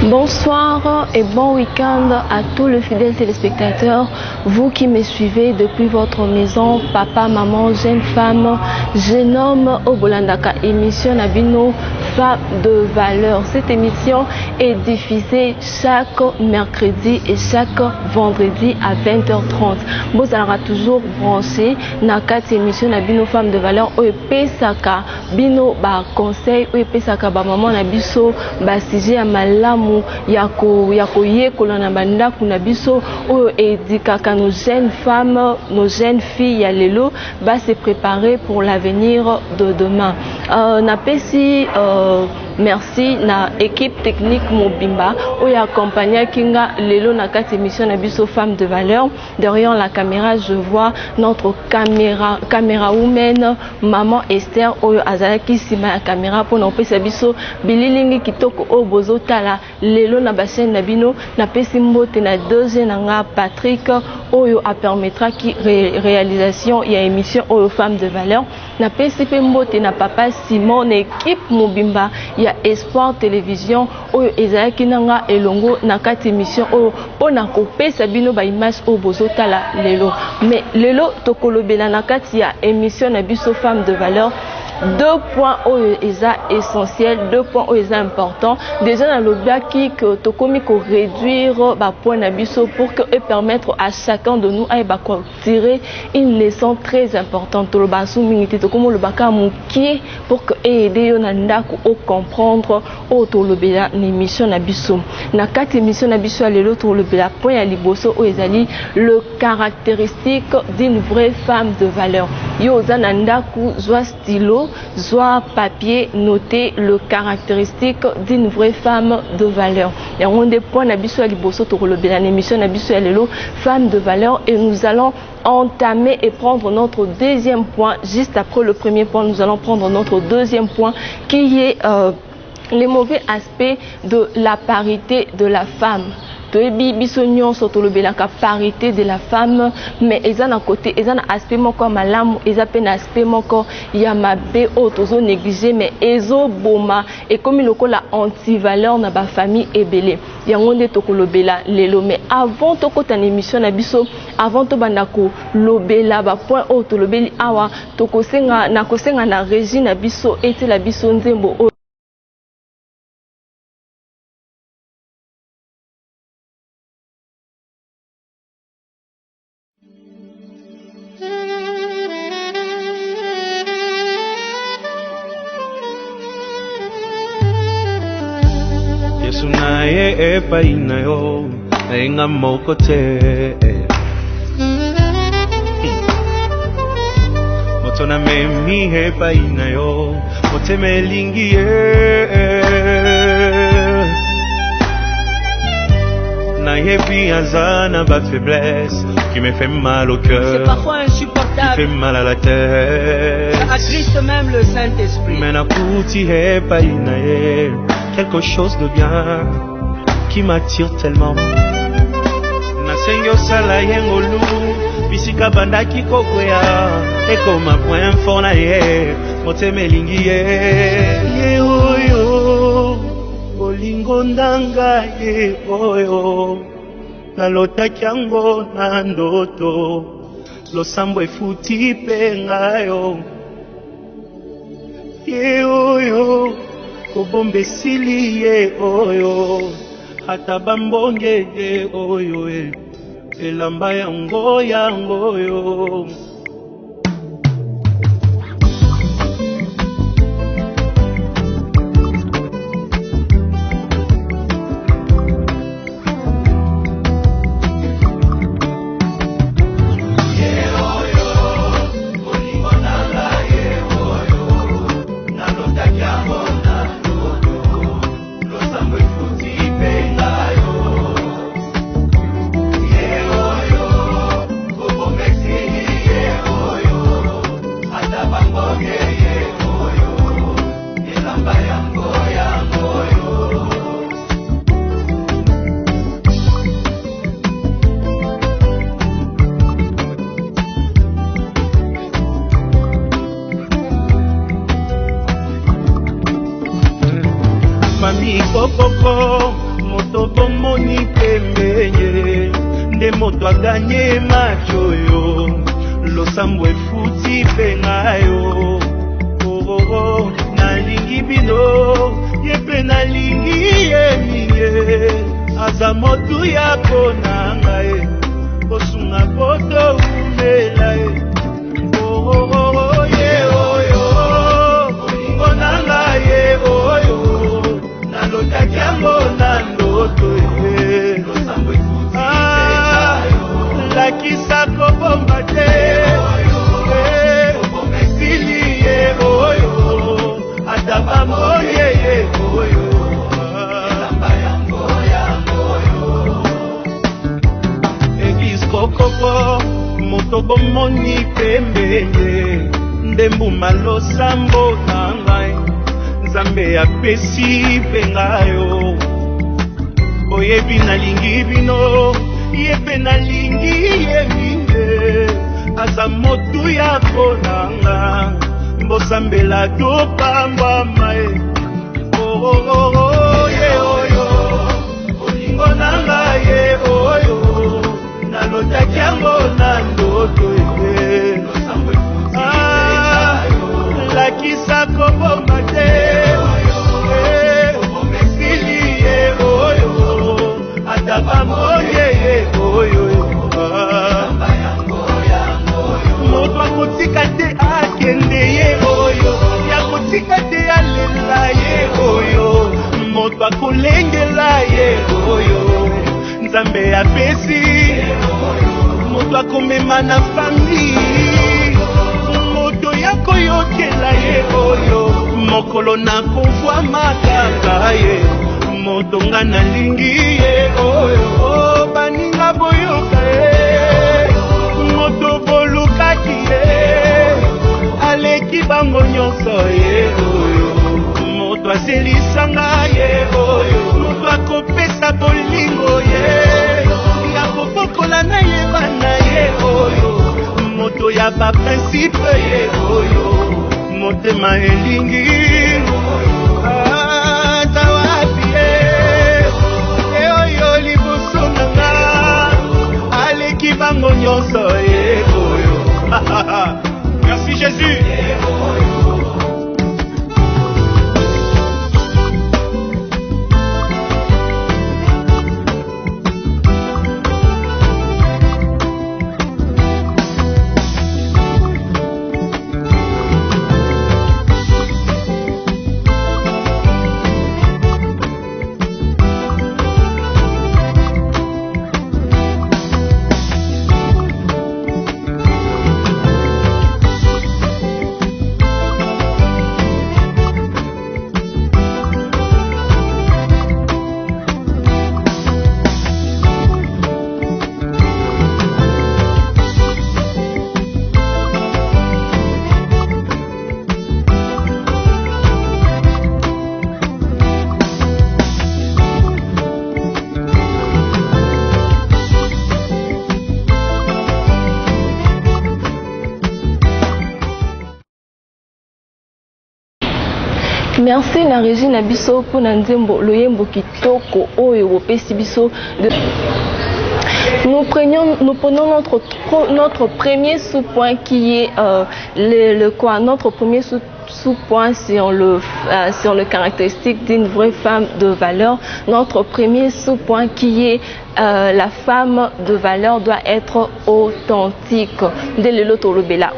Bonsoir et bon week-end à tous les fidèles téléspectateurs, vous qui me suivez depuis votre maison, papa, maman, jeune femme, jeune homme, au Bolandaka, émission Nabino, Femmes de valeur. Cette émission est diffusée chaque mercredi et chaque vendredi à 20h30. Vous allez toujours branché dans cette émission Nabino, Femmes de valeur, au Pesaka, Bino, ba conseil, au Pesaka, ba maman, nabiso, ba sujet à malamu. Yako yekola na banda kuna biso o edikaka nos jeunes femmes, nos jeunes filles ya lelo va se préparer pour l'avenir de demain. Na pesi merci na équipe technique Mobimba où y accompagné Kinga lelo na quatre émissions na biso Femmes de valeur. Derrière la caméra je vois notre caméra woman maman Esther oyo azalaki sima ya caméra pour na pesa biso bililingi kitoko o bozo tala lelo na basen na bino na pesi mbote na deuxième nanga Patrick oyo a permettra ki réalisation ya émission oyo Femmes de valeur na pesi pe mbote na papa Simon équipe Mobimba ya Espoir Télévision oyo ezalaki nanga elongo na kati émission oyo pona kopesa bino ba image oyo bozotala lelo mais lelo tokolobela na kati ya émission na biso Femmes de valeur. Deux points essentiels, deux points importants. Déjà dans le baki que tokomi ko réduire ba point nabiso pour que et permettre à chacun de nous à tirer une leçon très importante. To basu mingi to komo le baka muki pour que aider yo na ndako au comprendre au to lobela l'émission nabiso. Na quatre émissions nabiso lelo to lobela point ya liboso o ezali le caractéristique d'une vraie femme de valeur. Yo za na ndako zwa stylo soit papier noter le caractéristique d'une vraie femme de valeur. Et on des points nabiso liboso to kolobela l'émission nabiso lelo femme de valeur et nous allons entamer et prendre notre deuxième point. Juste après le premier point, nous allons prendre notre deuxième point qui est les mauvais aspects de la parité de la femme. Toebi bisonyon sotolobela ka parité de la femme mais ezana côté ezana aspect moko malamu ezape na aspect moko ya mabe otozo négliger mais ezo boma et comme lokola anti-valeur na ba famille ebele yango nde tokolobela lelo mais avant tokota na émission na biso avant to bandako lobela ba point otolobeli awa tokosenga na kosenga na régie na biso ete la biso nzembo. Paina yo enga mokote motona memi he paina yo mote melingi na yebi azana ba faiblesse qui me fait mal au cœur. C'est parfois insupportable. Qui fait mal à la tête. Ça attriste même le Saint-Esprit. Mais na kuti he paina ye quelque chose de bien qui m'attire tellement. Na sengo sala yengolu bisika bandaki kokwea eko ma point fort na ye mote melingi ye oyo olingo ndanga ye oyo nalota kyango na ndoto losambo efuti penga yo ye oyo kobombe sili ye oyo ata bambonge ye oyo elamba yango yo moto bomoni pembenye nde moto aganye macho yo losambo efuti penga yo nalingi bino yepe nalingi ye minge aza motu ya pona ngai kosunga poto umela ye ye oyo olingo nanga ye oyo nalotaki yango na ndoto ye lakisa kobomba te esili ye oyo ataba moye ye oyo ebiskokopo moto bomoni pembende ndembuma losambo na ngai nzambe apesi penga yo oyebi nalingi bino yepe nalingi ye minge aza motu ya konanga mbosambela topambwama ye ye oyo olingo nanga ye oyo nalotaki yango na ndoto ye lakisa kobomba te esili ye oyo ataba moye ye oyo moto akotika te akende ye oyo yakotika te alela ye oyo moto akolengela ye oyo nzambe apesi moto akomema na fami moto yakoyokela ye oyo mokolo nakovwa makaka ye moto nga nalingi ye oyo baninga boyoka ye moto bolukaki ye aleki bango nyonso ye oyo moto aselisanga ye oyo moto akopesa bolingo ye yakobokola na ye bana ye oyo moto ya baprincipe ye oyo motema elingi tawapi ye oyo liboso nanga aleki bango nyonso ye oyo merci Jésus. Merci na Régine Bisso pour Nzembo Loyembo Kitoko Oyo Wopesi Bisso. Nous prenons notre premier sous-point qui est notre premier sous-point sur le caractéristique d'une vraie femme de valeur. Notre premier sous-point qui est la femme de valeur doit être authentique. Dès le la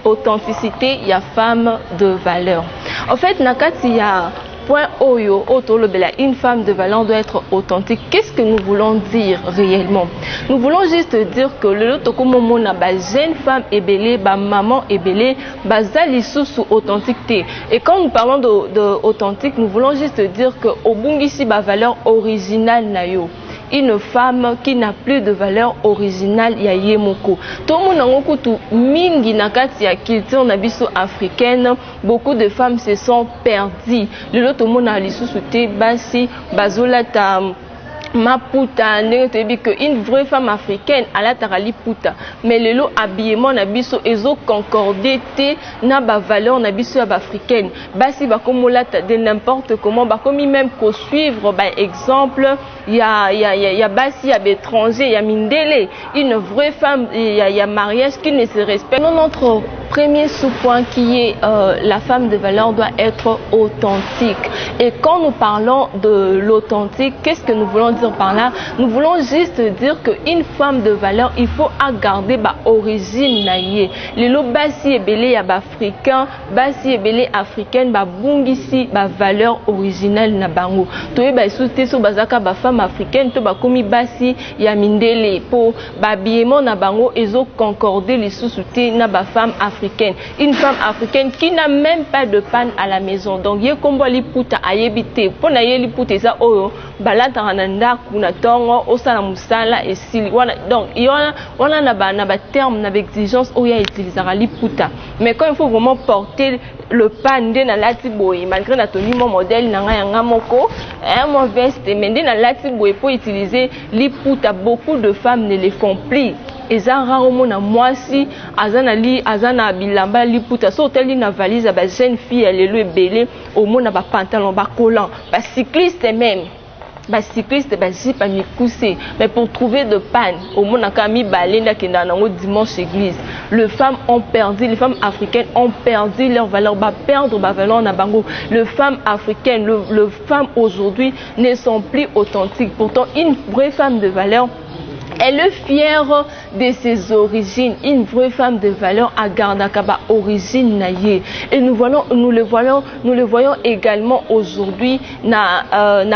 authenticité, il y a femme de valeur. En fait, nakati ya point oyo otolobela, une femme de valeur doit être authentique. Qu'est-ce que nous voulons dire réellement? Nous voulons juste dire que le lotokomomo na ba jeune femme ebelé, ba maman ebelé, bazali sous authenticité. Et quand nous parlons de authentique, nous voulons juste dire que obungisi ba valeur originale na yo. Une femme qui n'a plus de valeur originale ya yemoko. Tout le monde a mingi nakati ya culture na biso africaine, beaucoup de femmes se sont perdues. Le lot tout le monde a lisusu te basi bazola ta maputa ndenge que une vraie femme africaine ala tarali puta mais lelo habillement na biso ezo concorder te na ba valeur na biso ya ba africaine basi ba komolata de n'importe comment ba komi même ko suivre ba exemple ya basi ya étranger ya mindele une vraie femme ya mariage qui ne se respecte. Notre premier sous-point qui est la femme de valeur doit être authentique. Et quand nous parlons de l'authentique, qu'est-ce que nous voulons dire par là? Nous voulons juste dire qu'une femme de valeur, il faut garder ba origine naïe. Les lo basi ebele ya ba africain, basi ebele africaine ba bungisi ba valeur originelle na bango. Toye ba soute so bazaka ba femme africaine to ba komi basi ya mindele po ba biemo na bango ezo concorder les sous-soutés na ba femme africaine. Une femme africaine qui n'a même pas de panne à la maison. Donc ye kombo li puta ayebite po na ye li puta eza oyo balata nanda kuna tongo osala musala esili wana. Donc wana na ba terme na exigence oya utilisera li puta. Mais quand il faut vraiment porter le pan na lati boy malgré na toni mon modèle na nga moko mon veste mais na lati boy pour utiliser li puta, beaucoup de femmes ne le font plus. Eza rarement na mwasi azana bilamba liputa so teli na valise ba jeune fille elle le belé au mona ba pantalon ba collant ba cycliste même ba cycliste ba jipa mi coussé mais pour trouver de panne au mona ka mi balenda kenda nango dimanche église. Les femmes ont perdu, les femmes africaines ont perdu leur valeur, ba perdre ba valeur na bango. Les femmes africaines, les femmes aujourd'hui ne sont plus authentiques. Pourtant une vraie femme de valeur, elle est fière de ses origines. Une vraie femme de valeur à Gardakaba, origine naïe. Et nous le voyons également aujourd'hui na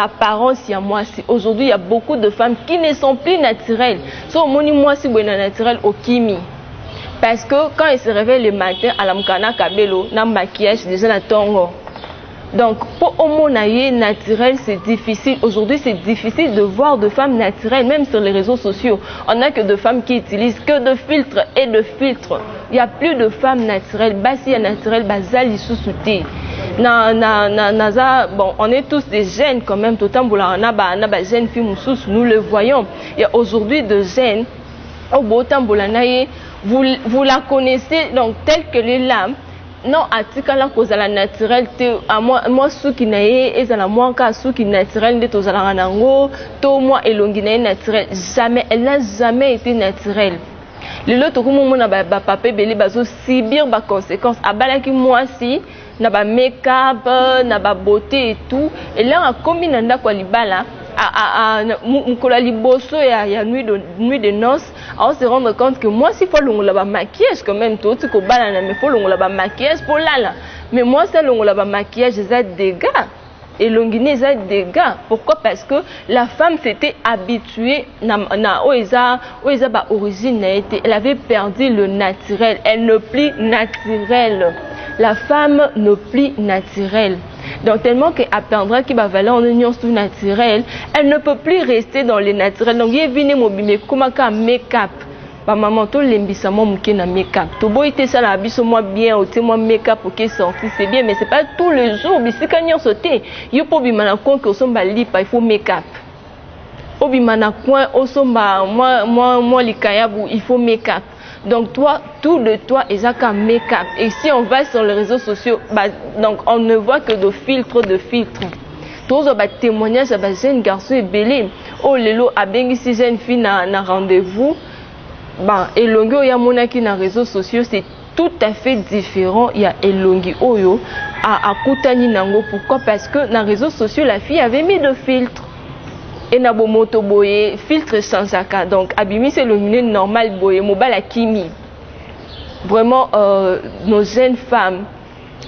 apparence ya moi. Aujourd'hui, il y a beaucoup de femmes qui ne sont plus naturelles. So moni moi si bon naturel au kimi. Parce que quand elle se réveille le matin à la mukana kabelo, na maquillage déjà na tongo. Donc, pour homo naturel, c'est difficile. Aujourd'hui, c'est difficile de voir de femmes naturelles, même sur les réseaux sociaux. On n'a que de femmes qui utilisent que de filtres et de filtres. Il n'y a plus de femmes naturelles. Basi naturel, bazali sous-souté. Bon, on est tous des jeunes quand même. Tout ba jeunes filles nous le voyons. Il y a aujourd'hui de jeunes. Vous la connaissez donc telle que les lames. Non, atikala kozala naturel te moi suki na ye ezala mwanka suki naturel nde tozala nango to moi elongi na ye naturel jamais, elle n'a jamais été naturelle. Lelo tokumu mona ba papa beli bazo subir ba conséquences abalaki moi si na ba make-up na ba beauté et tout et là a komi nanda kwa libala mukola liboso ya nuit de noces, on se rendre compte que moi si faut longola ba maquillage quand même tout ko bala na mais faut longola ba maquillage pour là mais moi ça longola ba maquillage ça dégâts et longine ça dégâts. Pourquoi? Parce que la femme s'était habituée na oeza ba origine elle avait perdu le naturel, elle ne plus naturelle. La femme ne plus naturelle. Donc tellement qu'elle apprendra qu'il va valoir en union sous naturelle, elle ne peut plus rester dans le naturel. Donc il est venu mobile comme un make-up. Ba maman to lembisa mo muke na make-up. To boite ça la biso moi bien au moi make-up OK sorti c'est bien mais c'est pas tous les jours bisika nyon sauter. Yo po bimana kon que somba lipa il faut make-up. Obimana coin osomba moi likayabu il faut make-up. Donc toi, tout de toi est un make-up. Et si on va sur les réseaux sociaux, donc on ne voit que de filtres. Tous les témoignages de jeunes garçons et belés. Oh lelo a bien si jeune fille na rendez-vous. Et longo ya monaki na réseaux sociaux c'est tout à fait différent. Il y a elongi oyo a kutani nango. Pourquoi? Parce que na réseaux sociaux la fille avait mis de filtres. Et na bo moto boye filtre sans aka donc abimi c'est le milieu normal boye mobile kimi vraiment nos jeunes femmes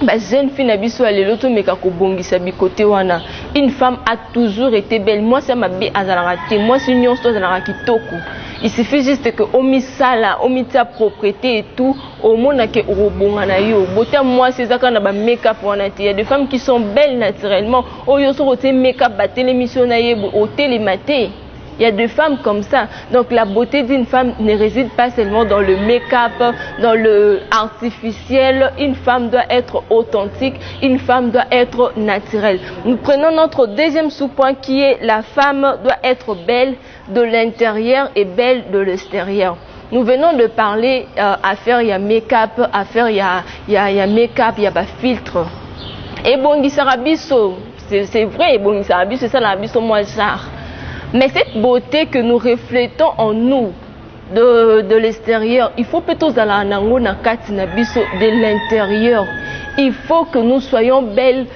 ba jeune fille na biso alelo to meka ko bongisa bi côté wana une femme a toujours été belle. Moi ça m'a bien azalaka te moi si nyon so azalaka kitoko il suffit juste que omisala omita propreté et tout au mona ke robonga na yo bota moi c'est ça kana ba make-up wana te. Il y a des femmes qui sont belles naturellement oyo so roté make-up ba télémission na ye au télématé Il y a des femmes comme ça. Donc la beauté d'une femme ne réside pas seulement dans le make-up, dans le artificiel. Une femme doit être authentique, une femme doit être naturelle. Nous prenons notre deuxième sous-point qui est la femme doit être belle de l'intérieur et belle de l'extérieur. Nous venons de parler affaire il y a make-up, affaire il y a make-up, il y a filtre. Et bon, c'est vrai, bon, c'est ça la biso moi genre. Mais cette beauté que nous reflétons en nous de l'extérieur, il faut plutôt de l'intérieur. Il faut que nous soyons belles.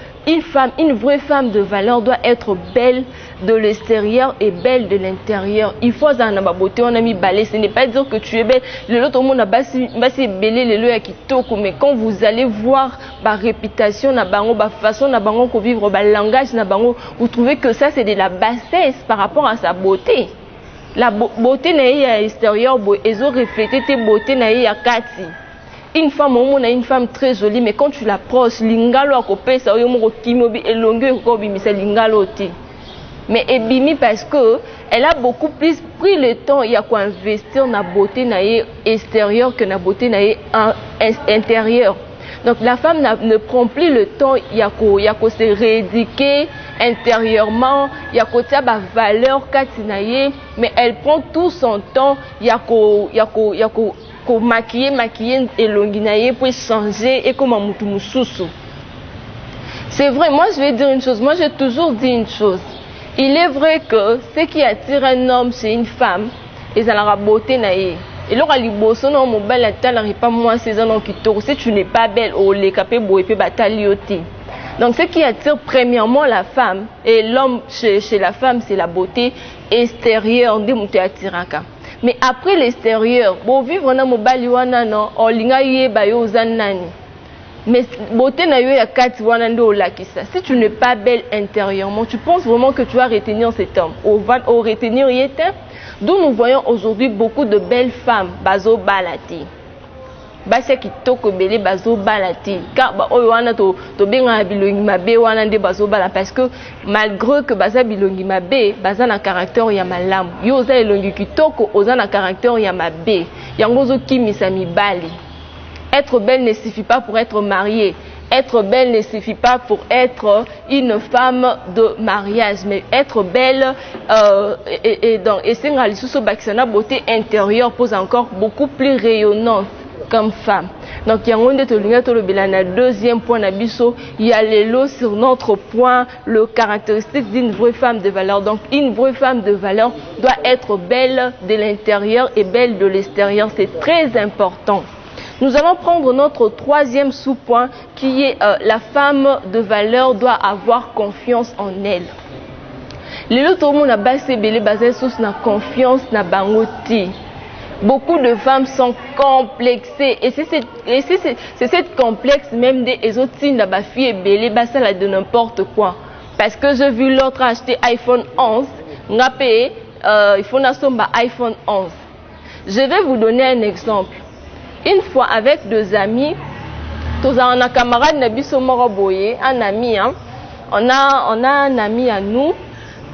Une vraie femme de valeur doit être belle de l'extérieur et belle de l'intérieur. Il faut avoir une beauté, on a mis balai. Ce n'est pas dire que tu es belle. L'autre monde a basé belé le lieu qui toko. Mais quand vous allez voir ma réputation, ma façon de vivre, ma langage, vous trouvez que ça c'est de la bassesse par rapport à sa beauté. La beauté n'est pas extérieure, ils ont reflété tes beautés n'est pas kati. Une femme, on a une femme très jolie, mais quand tu l'approches, l'ingalo a coupé, ça y est, kimobi et longueur kobi, mais c'est l'ingalo ti. Mais ebimi parce que elle a beaucoup plus pris le temps, il y a quoi investir dans la beauté extérieure que dans la beauté intérieure. Donc la femme ne prend plus le temps, il y a quoi se rééduquer intérieurement, il y a quoi sa valeur katinaye, mais elle prend tout son temps, il y a quoi maquiller et l'onginaye pour changer et comme un moutoumoussou. C'est vrai, moi je vais dire une chose, moi j'ai toujours dit une chose. Il est vrai que ce qui attire un homme chez une femme, c'est la beauté naïe. Et là, les bosses non mon belle n'arrive pas moins 16 ans qui tourne. Si tu n'es pas belle, oh les capés boy peut batalioter. Donc ce qui attire premièrement la femme et l'homme chez la femme, c'est la beauté extérieure de monter attiraka. Mais après l'extérieur, bon vivre na mobali wana non, on linga yé bayo zanani. Mais beauté na yo ya kati wana ndo olakisa. Si tu n'es pas belle intérieurement, tu penses vraiment que tu vas retenir cet homme ou va retenir yété? D'où nous voyons aujourd'hui beaucoup de belles femmes bazo balati. Basi qui toko belé bazo balati. Car ba oyo wana to benga bilongi mabe wana nde bazo bala parce que malgré que baza bilongi mabe, baza na caractère ya malamu. Yo za elongi kitoko oza na caractère ya mabe. Yango zo kimisa mibali. Être belle ne suffit pas pour être mariée. Être belle ne suffit pas pour être une femme de mariage, mais être belle et c'est une beauté intérieure pose encore beaucoup plus rayonnante comme femme. Donc il y a un deuxième point d'abisso, il y a l'élo sur notre point, le caractéristique d'une vraie femme de valeur. Donc une vraie femme de valeur doit être belle de l'intérieur et belle de l'extérieur, c'est très important. Nous allons prendre notre troisième sous-point qui est la femme de valeur doit avoir confiance en elle. Les autres monde a basé basé sur la confiance na bangoti. Beaucoup de femmes sont complexées et c'est cette complexe même des autres signes la fille belé basé de n'importe quoi. Parce que j'ai vu l'autre acheter iPhone 11, n'a payé il faut n'asomba iPhone 11. Je vais vous donner un exemple. Une fois avec deux amis, tous on a camarade Nabiso Moroboye, un ami, hein? On a un ami à nous,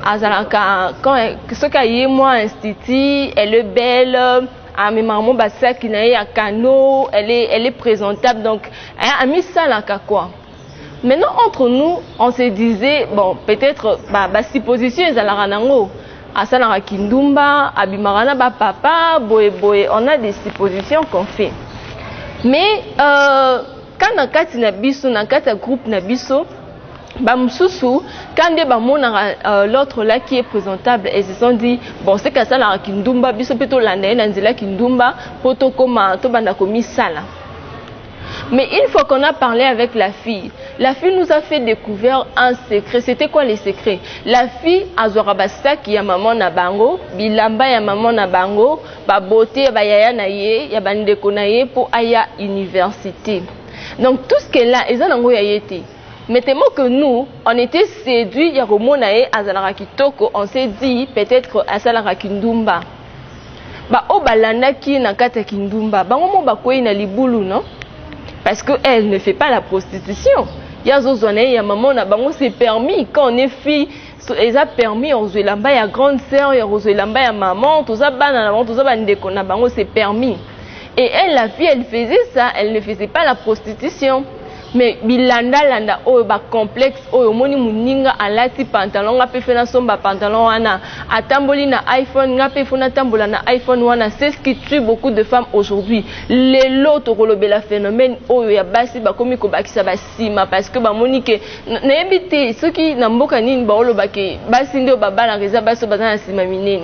quand ce qu'il moi institut, elle est belle, à mes mamans bassa qui n'a un canot, elle est présentable, donc ami ça là quoi. Maintenant entre nous, on se disait bon peut-être supposition ils allaient Asana Kindumba, Abimarana papa, boy, on a des suppositions qu'on fait. Mais quand on a nabiso, on a un groupe nabiso, bamsusu, quand des bamona l'autre là qui est présentable, ils se sont dit bon c'est que ça la Kindumba, biso plutôt l'année nanzela Kindumba, poto koma to banda komi sala. Mais une fois qu'on a parlé avec la fille nous a fait découvrir un secret. C'était quoi les secrets? La fille a zorabasa qui a maman na bango, bilamba ya maman na bango, ba beauté ba yaya na ye, ya bandeko na ye pour aya université. Donc tout ce qu'elle a, ils ont nango yayete. Mais tellement que nous, on était séduits, ya romona ye azalara kitoko, on s'est dit peut-être azalara kindumba. Ba o balanda ki na kata kindumba, bango mo ba kwei na libulu non? Parce qu'elle ne fait pas la prostitution. Il y a maman, c'est permis. Quand on est fille, eza permis aux elamba ya grande sœur aux elamba ya maman tout ça bana na tout ça bandeko na bango c'est permis. Et elle, la fille, elle faisait ça, elle ne faisait pas la prostitution. Mais bilanda landa oh ba complexe oh moni muninga alati pantalon nga pe fena somba pantalon wana atamboli na iPhone nga pe fona tambola na iPhone wana. C'est ce qui tue beaucoup de femmes aujourd'hui. Les lots kolobela phénomène oh ya basi ba komi ko bakisa ba sima parce que ba moni ke na ebité ceux qui na mboka nini ba oloba ke basi ndio baba na reza basi bazana sima minene.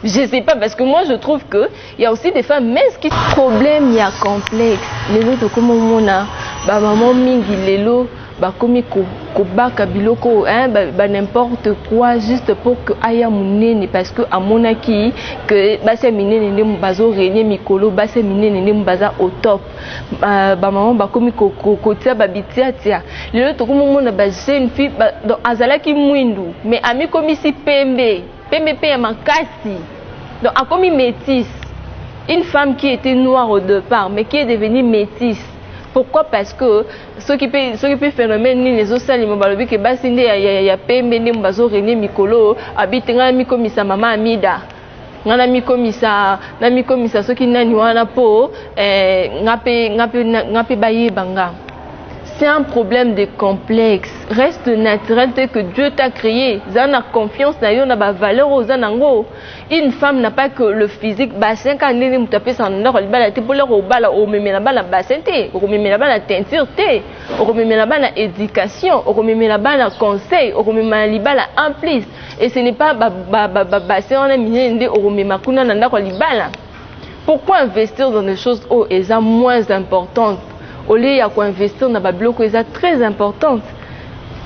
Je sais pas parce que moi je trouve que il y a aussi des femmes minces qui problème il y a complexe lelo to comme mona ba maman mingi lelo ba komi ko baka biloko hein ba n'importe quoi juste pour que aya munene parce que amona ki que ba se minene ne mbazo régner mikolo ba se minene ne mbaza au top ba maman ba komi ko tia ba bitia tia lelo to comme mona ba jeune fille donc azala ki mwindu mais ami komi si pembe PMP makasi. Donc, a commis métisse. Une femme qui était noire au départ, mais qui est devenue métisse. Pourquoi? Parce que ce qui peut phénomène les autres salles, ils que basinde ya PMP ne mbazo rené mikolo habite nga mi komisa mama amida. Nga mi komisa ce qui nani wana po ngape baye banga. C'est un problème de complexe. Reste naturel tel que Dieu t'a créé. Zana confiance na yo na ba valeur aux anango. Une femme n'a pas que le physique bassin quand elle est tapé sans ndako libala te pour leur bala o memela bala bassin te, o memela bala teinture te, o memela bala éducation, o memela bala conseil, o memela libala en plus. Et ce n'est pas bassin on a minende o memela kuna na ndako libala. Pourquoi investir dans des choses où elles sont moins importantes? Au lieu de investir dans des blocs très importantes.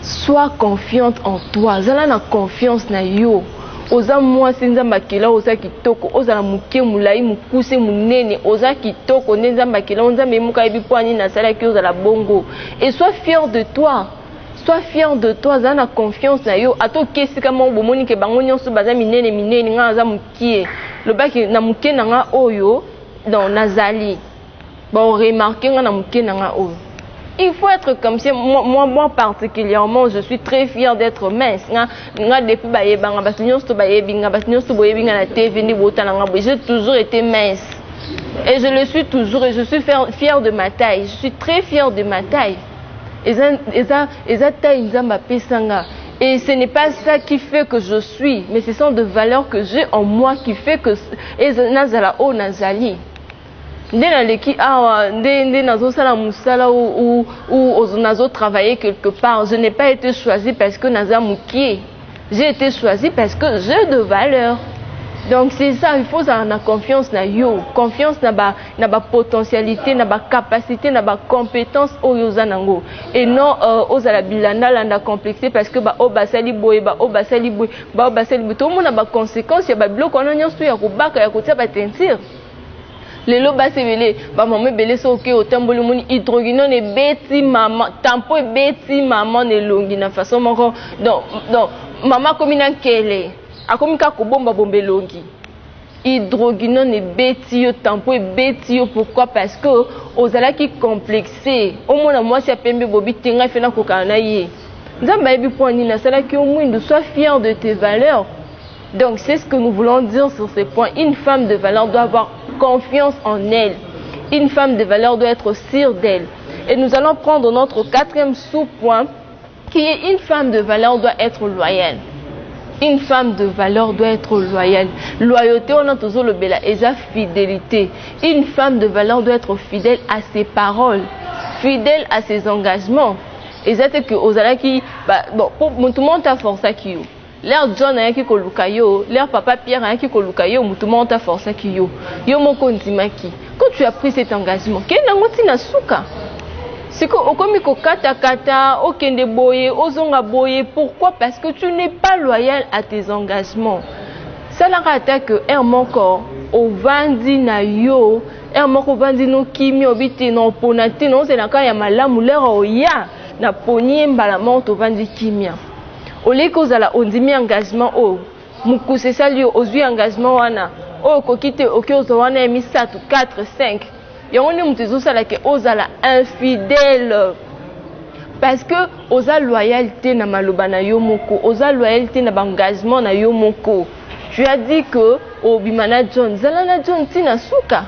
Sois confiante en toi. Zala na confiance na yo. Oza moi sinza makela oza kitoko. Oza la muke mulai mukuse munene. Oza kitoko nenza makela onza memuka ebi poani na sala ki oza la bongo. Et sois fier de toi. Sois fier de toi. Zala na confiance na yo. Ato kesi kama bomoni ke bango nyonso baza minene nga za mukie. Le baki na muke na nga oyo dans nazali. Bon, remarquez, il faut être comme ça. Moi particulièrement, je suis très fière d'être mince. J'ai toujours été mince. Et je le suis toujours. Et je suis fière de ma taille. Je suis très fière de ma taille. Et ce n'est pas ça qui fait que je suis, mais ce sont des valeurs que j'ai en moi qui fait que ou travailler quelque part. Je n'ai pas été choisie parce que naza mukie. J'ai été choisie parce que j'ai de valeurs. Donc c'est ça, il faut avoir confiance na yo, confiance na ba potentialité, na ba capacité, na ba compétence au yozanango. Et non aux ala bilanda landa complexé parce que ba obasali boy ba obasali boy ba obasali boy. Tout le monde a ba conséquences, ya ba bloc on a nyonso ya kubaka ya kotia ba teinture. Les lobas sévélés, maman belé soké au tamboli moni hydroguinone et beti maman, tampo et beti maman ne longi na façon moko. Donc maman comme une kele, a comme ka kobomba bombe longi. Hydroguinone et beti yo tampo et beti yo pourquoi? Parce que aux ala qui complexé, au moins moi si a pembe bobi tinga fena kokana ye. Nzamba ebi poani na sala ki au moins sois fier de tes valeurs. Donc c'est ce que nous voulons dire sur ces points. Une femme de valeur doit avoir confiance en elle. Une femme de valeur doit être sûre d'elle. Et nous allons prendre notre quatrième sous-point qui est une femme de valeur doit être loyale. Une femme de valeur doit être loyale. Loyauté, on a toujours le bela et la fidélité. Une femme de valeur doit être fidèle à ses paroles, fidèle à ses engagements. Et c'est que aux alaki, bon, tout le monde a forcé qui yo. L'air John a qui kolukayo, l'air papa Pierre a qui kolukayo, tout le monde a forcé qui yo. Yo mon kontimaki. Quand tu as pris cet engagement, qu'est-ce que tu as souka? C'est que au kata, au kende boye, au zonga boye. Pourquoi? Parce que tu n'es pas loyal à tes engagements. Ça n'a pas que un moko au vandi na yo, un moko vandi no kimi obiti no ponate no c'est la kaya malamu lero ya na poni mbalama to vandi kimia. Ole kozala ondimi engagement o mukuse sali ozwi engagement wana o kokite okyozo wana emisatu 4 5 yango ne mutezo sala ke ozala infidèle parce que oza loyauté na maloba na yo moko, oza loyauté na engagement na yo moko. Tu as dit que obimana John zalana John tina suka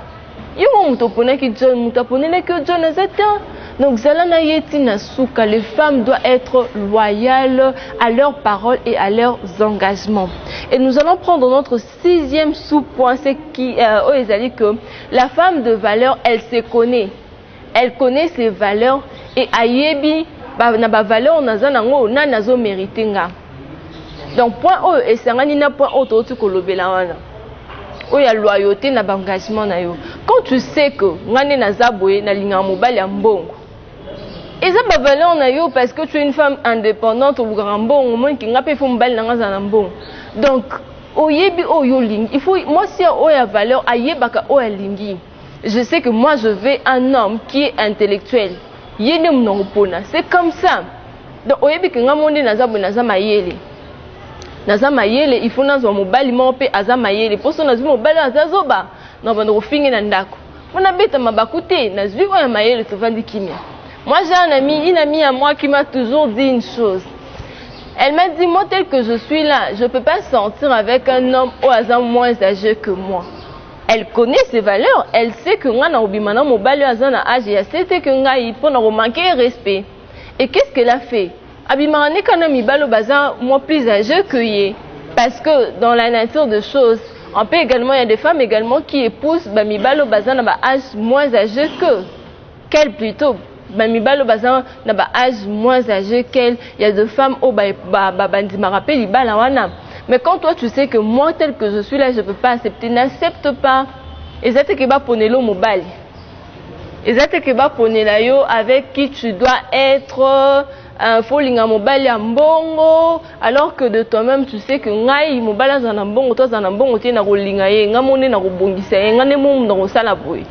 yo muto ponaki John muto poneleki John azata. Donc zalana yetina suka, les femmes doivent être loyales à leurs paroles et à leurs engagements. Et nous allons prendre notre 6e sous-point, c'est qui dit que la femme de valeur, elle se connaît. Elle connaît ses valeurs et ayebi na ba valeur nazanango na nazo méritenga. Donc point o esangani na point o to kolobela wana. O ya loyauté na ba engagement na yo. Quand tu sais que ngane nazaboye na linga mobali ya mbongo. Et ça ba valeur na yo parce que tu es une femme indépendante au grand bon moment qui nga pe fo mbali na ngazana mbongo. Donc oyebi o yo lingi, il faut moi si o ya valeur ayebaka o ya lingi. Je sais que moi je veux un homme qui est intellectuel. C'est comme ça. Donc oyebi que ngamonde nazabu nazamayele. Nazamayele il faut nazo mobali mope azamayele. Poso nazo mobali azazoba. Na bando fingi na ndako. Mona beta mabakute nazwi oya mayele tovandi kimia. Moi j'ai une amie à moi qui m'a toujours dit une chose. Elle m'a dit moi tel que je suis là, je peux pas sortir avec un homme au hasard moins âgé que moi. Elle connaît ses valeurs, elle sait que moi na obimana mobali azana âge et c'était que ngai pour na manquer respect. Et qu'est-ce qu'elle a fait? Abimana ne kana mibalo bazan moi plus âgé que yé, parce que dans la nature des choses, on peut également il y a des femmes également qui épousent ba mibalo bazan na ba âge moins âgé que qu'elle plutôt. Mibalo bazan na ba âge moins âgé qu'elle, il y a des femmes au bandi ma rappelle libala wana. Mais quand toi tu sais que moi tel que je suis là je peux pas accepter, n'accepte pas. Et ça te que ba ponelo mobile. Et ça te que ba ponela yo avec qui tu dois être un folinga mobile ya mbongo alors que de toi-même tu sais que ngai mobile za na mbongo to za na mbongo tie na kolinga ye ngamone na kobongisa ye ngane mo na kosala boy.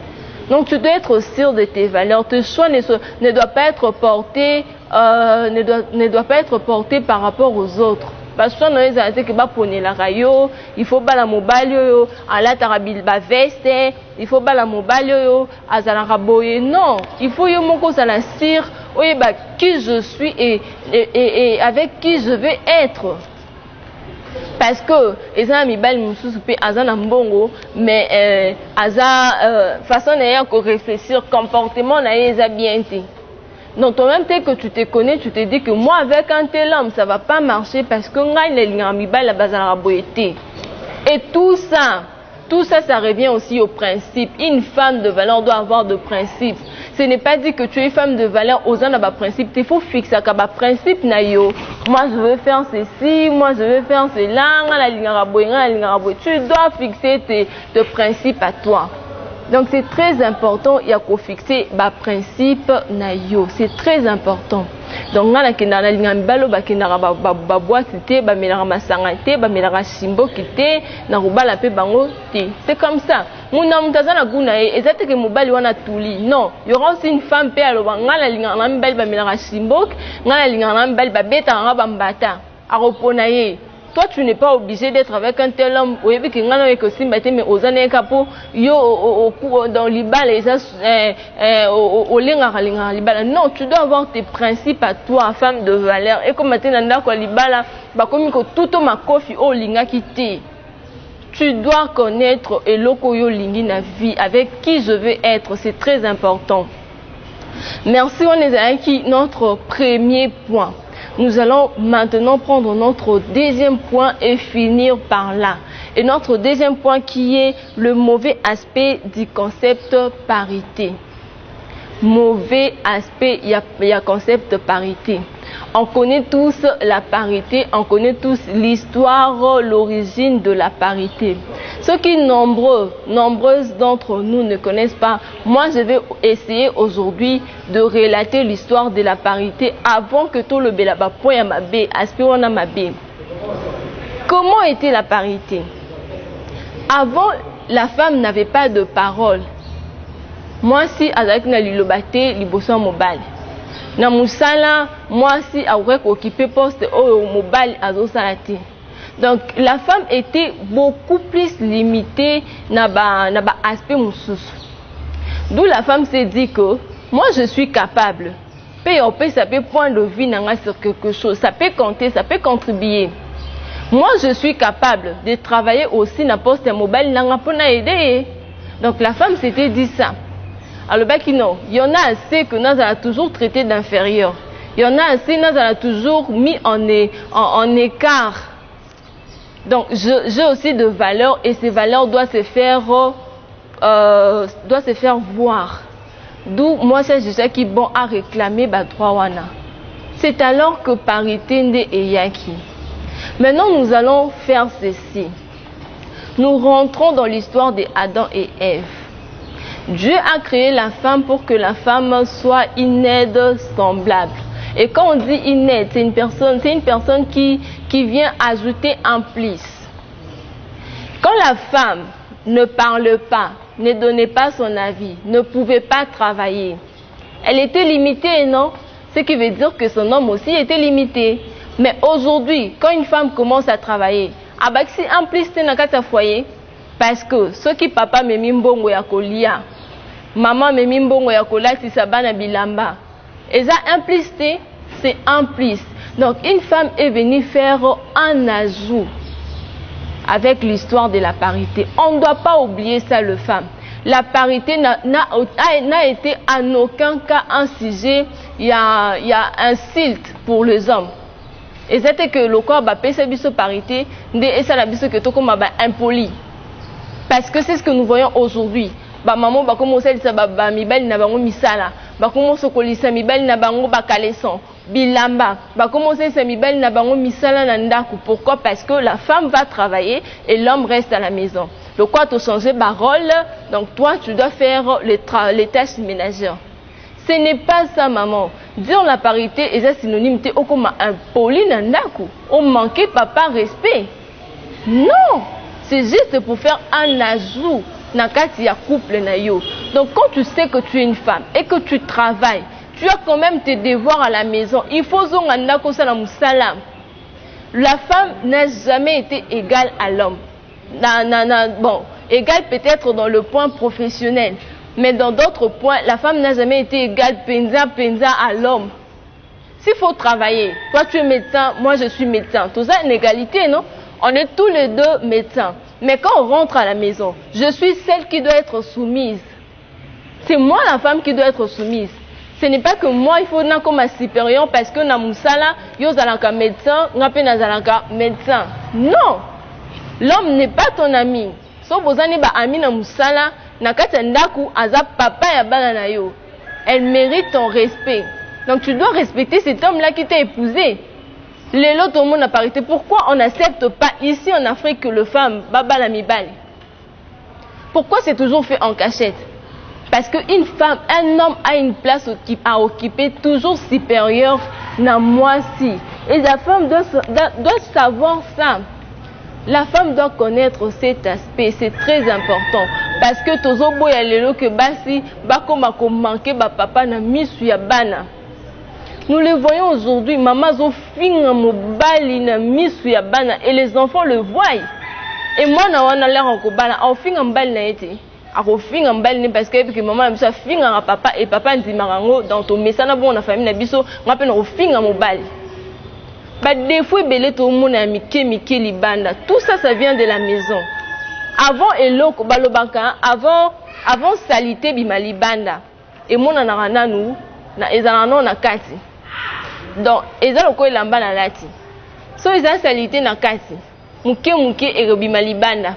Donc tu dois être sûr de tes valeurs. Tes choix ne doivent pas être portés, ne doit pas être porté par rapport aux autres. Parce que nous avons que ba poner la rayo, il faut pas la mobile yo, ala tarabil ba veste, il faut pas la mobile yo, azala raboye. Non, il faut yo moko ça la cire, oye ba qui je suis et avec qui je vais être. Parce que les amis bal mususu pe azana mbongo mais façon d'ailleurs qu'on réfléchir comportement na eza bien té. Donc toi-même tel que tu te connais, tu te dis que moi avec un tel homme ça va pas marcher parce que ngai les ngami bal la bazana boyete. Et tout ça ça revient aussi au principe. Une femme de valeur doit avoir de principes. Ce n'est pas dit que tu es femme de valeur aux ans à principe. Il faut fixer un principe na yo. Moi je veux faire ceci, moi je veux faire cela. Tu dois fixer tes principes à toi. Donc c'est très important. Il y a qu'au fixer un principe na yo. C'est très important. Donc na kinana lingambalo ba kinara ba boîte té ba melara masanga té ba melara simbo kité na rubala pe bango té. C'est comme ça. Muna mutazana guna e ezate ke mobali wana tuli. Non, il y aura aussi une femme pe aloba ngala lingana mbali ba melara simbo, ngala lingana mbali ba beta ngaba mbata. Aropona ye. Toi tu n'es pas obligé d'être avec un tel homme. Oui, que ngana que simbate mais ozane kapo yo dans libala et ça au linga libala. Non, tu dois avoir tes principes à toi, femme de valeur. Et comme maintenant nda ko libala ba komi ko tuto makofi o linga kiti. Tu dois connaître eloko yo lingi na vie avec qui je veux être, c'est très important. Merci on est avec notre premier point. Nous allons maintenant prendre notre deuxième point et finir par là. Et notre deuxième point qui est le mauvais aspect du concept parité. Mauvais aspect, il y a concept parité. On connaît tous la parité, on connaît tous l'histoire, l'origine de la parité. Ceux qui nombreuses d'entre nous ne connaissent pas, moi je vais essayer aujourd'hui de relater l'histoire de la parité avant que tout le belaba point ma bé, aspirons à ma bé. Comment était la parité? Avant, la femme n'avait pas de parole. Moi si avec na lilobate liboso mobile. Na musala moi si aurait occupé poste au mobile azosalati. Donc la femme était beaucoup plus limitée na ba aspect mususu. D'où la femme s'est dit que moi je suis capable. ça peut point de vue sur quelque chose, ça peut compter, ça peut contribuer. Moi, je suis capable de travailler aussi dans poste mobile pour aider. Donc la femme s'était dit ça. Alors non, il y en a assez que nous avons toujours traité d'inférieur. Il y en a assez que nous avons toujours mis en écart. Donc j'ai aussi de valeurs et ces valeurs doivent se faire voir. D'où moi c'est juste qui bon à réclamer droit wana. C'est alors que parité nde eyaki. Maintenant nous allons faire ceci. Nous rentrons dans l'histoire de Adam et Ève. Dieu a créé la femme pour que la femme soit une aide semblable. Et quand on dit une aide, c'est une personne qui vient ajouter un plus. Quand la femme ne parle pas, ne donnait pas son avis, ne pouvait pas travailler, elle était limitée, non? Ce qui veut dire que son homme aussi était limité. Mais aujourd'hui, quand une femme commence à travailler, si en plus tu n'as qu'à foyer, parce que ce qui papa me mimbongo ya kolia, maman me mimbongo ya kolati sabana bilamba, et ça implicité, c'est un plus. Donc une femme est venue faire un ajout avec l'histoire de la parité. On ne doit pas oublier ça, le femme. La parité n'a été en aucun cas un sujet, il y a un silte pour les hommes. Et c'était que le corps va payer sa parité, et ça la biso que tout comme impoli. Parce que c'est ce que nous voyons aujourd'hui. Maman va commencer à dire mibali na bango misala, va commencer à kolisa mibali na bango bakaleson, bilamba, va commencer à mibali na bango misala na ndaku. Pourquoi? Parce que la femme va travailler et l'homme reste à la maison. Le quoi te changer ma rôle, donc toi tu dois faire les tâches ménagères. Ce n'est pas ça, maman. Dire la parité est synonyme de comme impoli na ndaku. On manquait papa respect. Non, c'est juste pour faire un ajout. Couple na yo. Donc quand tu sais que tu es une femme et que tu travailles, tu as quand même tes devoirs à la maison. Il faut la femme n'a jamais été égale à l'homme. Bon, égale peut-être dans le point professionnel, mais dans d'autres points, la femme n'a jamais été égale penza à l'homme. S'il faut travailler, toi tu es médecin, moi je suis médecin. Tout ça une égalité, non? On est tous les deux médecins. Mais quand on rentre à la maison, je suis celle qui doit être soumise. C'est moi la femme qui doit être soumise. Ce n'est pas que moi il faut na comme supérieur parce que na musala yo zalaka médecin, na pe na zalaka médecin. Non. L'homme n'est pas ton ami. So bozani ba ami na musala na kati ndaku aza papa ya bana na yo. Elle mérite ton respect. Donc tu dois respecter cet homme-là qui t'a épousé. Les lots tout le monde a parité. Pourquoi on n'accepte pas ici en Afrique que le femme baba la mibali? Pourquoi c'est toujours fait en cachette? Parce qu'une femme, un homme a une place à occuper toujours supérieure à moi-ci. Et la femme doit savoir ça. La femme doit connaître cet aspect, c'est très important. Parce que tozo boya lelo que basi bakoma ko manquer ba papa na misu ya bana. Nous le voyons aujourd'hui, maman zo finga mobali na misu ya bana et les enfants le voient. Et moi na wana l'air en kobala, au finga mbali na été. Ako finga mbali parce que maman na finga na papa et papa ndimarango dans ton message na bon na famille na biso, ngape na finga mobali. Bah des fois belé tout le monde a mike libanda. Tout ça ça vient de la maison. Avant eloko balobaka, avant salité bima libanda. Et mon na nous na ezalano na kati. Donc ezaloko elamba na lati. So ezal salité na kati. Muke et bima libanda.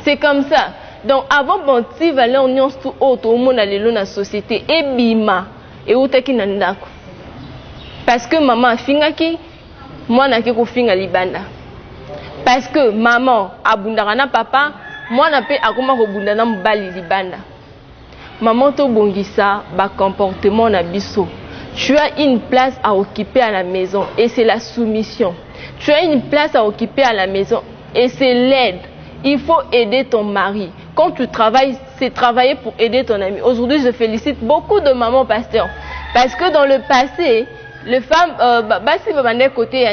C'est comme ça. Donc avant bon ti valeur nyons tout autre au monde alelo na société et bima et utaki na ndako. Parce que maman fingaki moi na kiko finga libanda. Parce que maman abundaka na papa, moi na pe akoma ko bundana mbali libanda. Maman to bongisa ba comportement na biso. Tu as une place à occuper à la maison et c'est la soumission. Tu as une place à occuper à la maison et c'est l'aide. Il faut aider ton mari. Quand tu travailles, c'est travailler pour aider ton ami. Aujourd'hui, je félicite beaucoup de mamans pasteurs parce que dans le passé, les femmes, côté.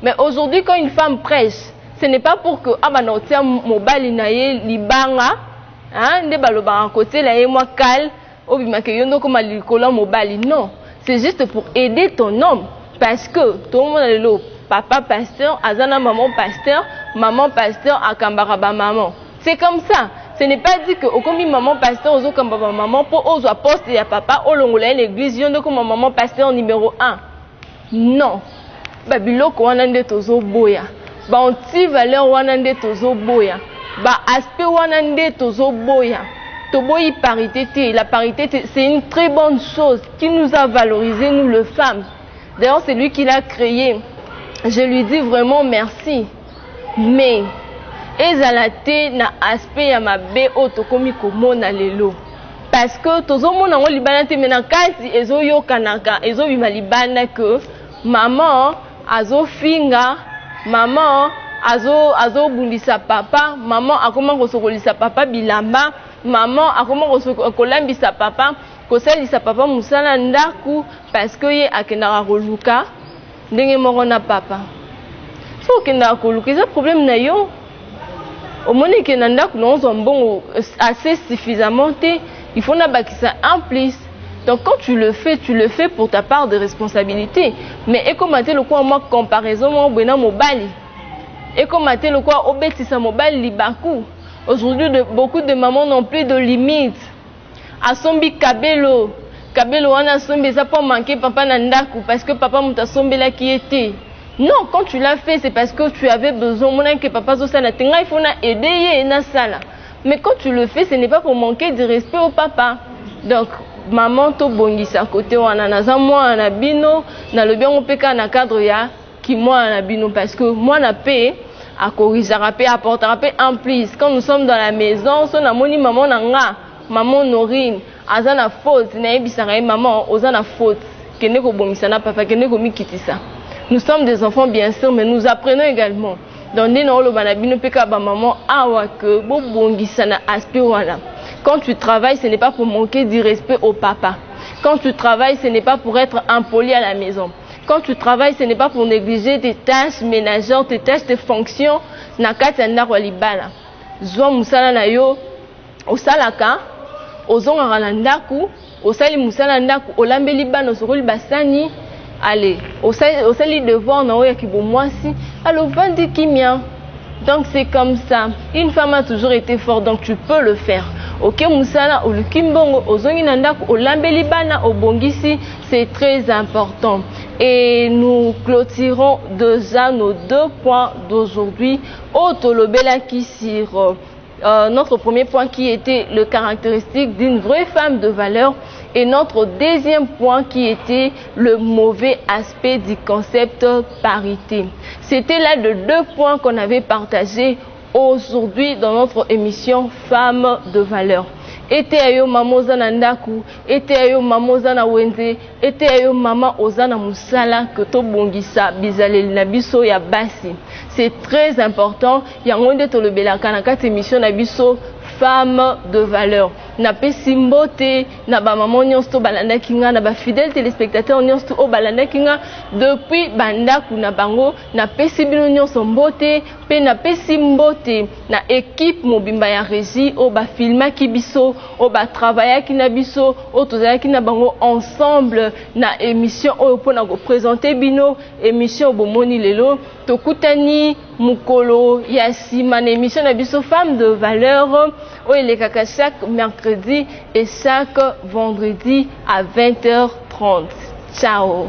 Mais aujourd'hui, quand une femme prêche, ce n'est pas pour que mobali naye libanga, hein, ne baloba côté la moi cal, obimakeyondo comme alikola mobali. Non, c'est juste pour aider ton homme. Parce que tout le monde a le papa pasteur, azana maman pasteur, akambaraba maman. C'est comme ça. Ce n'est pas dit que comme maman pasteur, ozo kambaba maman, pour ozo poste ya papa, olongola l'église, yondo comme maman pasteur numéro 1. Non. Babiloko wana nde tozo boya. Ba anti valeur wana nde tozo boya. Ba aspect wana nde tozo boya. Toboyi parité, la parité c'est une très bonne chose qui nous a valorisé nous les femmes. D'ailleurs c'est lui qui l'a créé. Je lui dis vraiment merci. Mais ezalate na aspect ya mabe otokomi komona lelo. Parce que tozo mona ngo libana te mena kasi ezo yokanaka, ezo bima libana que maman azo finga, maman azo bundisa papa, maman akoma kosokolisa papa bilamba, maman akoma kolambisa papa, kosalisa papa musala ndaku parce que ye akendaka koluka ndenge moko na papa. So okendaka koluka eza problème na yo. Au moment que nandaku na ozo mbongo assez suffisamment te, il faut na bakisa en plus. Donc quand tu le fais pour ta part de responsabilité. Mais et comme le quoi moi comparaison moi bena mobali. Et comme le quoi obetisa mobali libaku. Aujourd'hui beaucoup de mamans n'ont plus de limites. Asombi kabelo wana sombi ça pas manquer papa nandaku parce que papa muta sombi là qui était. Non, quand tu l'as fait, c'est parce que tu avais besoin. Mon que papa Zosana tenga, il faut aider na sala. Mais quand tu le fais, ce n'est pas pour manquer de respect au papa. Donc, maman to bongisa à côté wana naza moi na bino na le bien on peka na cadre ya qui moi na bino parce que moi na paix à corriger rapper apporter rapper en plus quand nous sommes dans la maison son amoni maman nanga maman Norine azana faute na ebisaka maman ozana faute kende ko bongisa na papa kende ko mikitisa. Nous sommes des enfants bien sûr, mais nous apprenons également. Dans les noms, maman, quand tu travailles, ce n'est pas pour manquer du respect au papa. Quand tu travailles, ce n'est pas pour être impoli à la maison. Quand tu travailles, ce n'est pas pour négliger tes tâches ménagères, tes tâches, tes fonctions. Nakatanda walibala. Zwa musala na yo, osalaka, ozonga landaku, osali musala ndaku, olambeli bana sokoli basani. Allez, au sali devant na oya kibomwasi, alors vandi kimia. Donc c'est comme ça. Une femme a toujours été forte, donc tu peux le faire. Ok, musala o lukimbongo ozongi nandaku olambeli bana obongisi, c'est très important. Et nous clôturons déjà nos 2 points d'aujourd'hui. Otolobela qui sur notre premier point qui était le caractéristique d'une vraie femme de valeur. Et notre deuxième point qui était le mauvais aspect du concept parité. C'était là de 2 points qu'on avait partagés aujourd'hui dans notre émission Femmes de valeur. Ete ayo mama ozana ndaku, ete ayo mama ozana wenze, ete ayo mama ozana musala que to bongisa bizaleli na biso ya basi. C'est très important. Yango nde tolobelaka na kati émission na biso Femmes de valeur. Na pesi mbote na ba maman nyonso balanda kinga na ba fidèles téléspectateurs nyonso o balanda kinga depuis bandaku na bango na pesi bino nyonso mbote pe na pesi mbote na équipe mobimba ya régie o ba filma ki biso o ba travailler ki na biso o tozala ki na bango ensemble na émission o pona ko présenter bino émission bomoni lelo tokutani mukolo ya sima na émission na biso Femmes de valeur o elekaka chaque mercredi et chaque vendredi à 20h30. Ciao.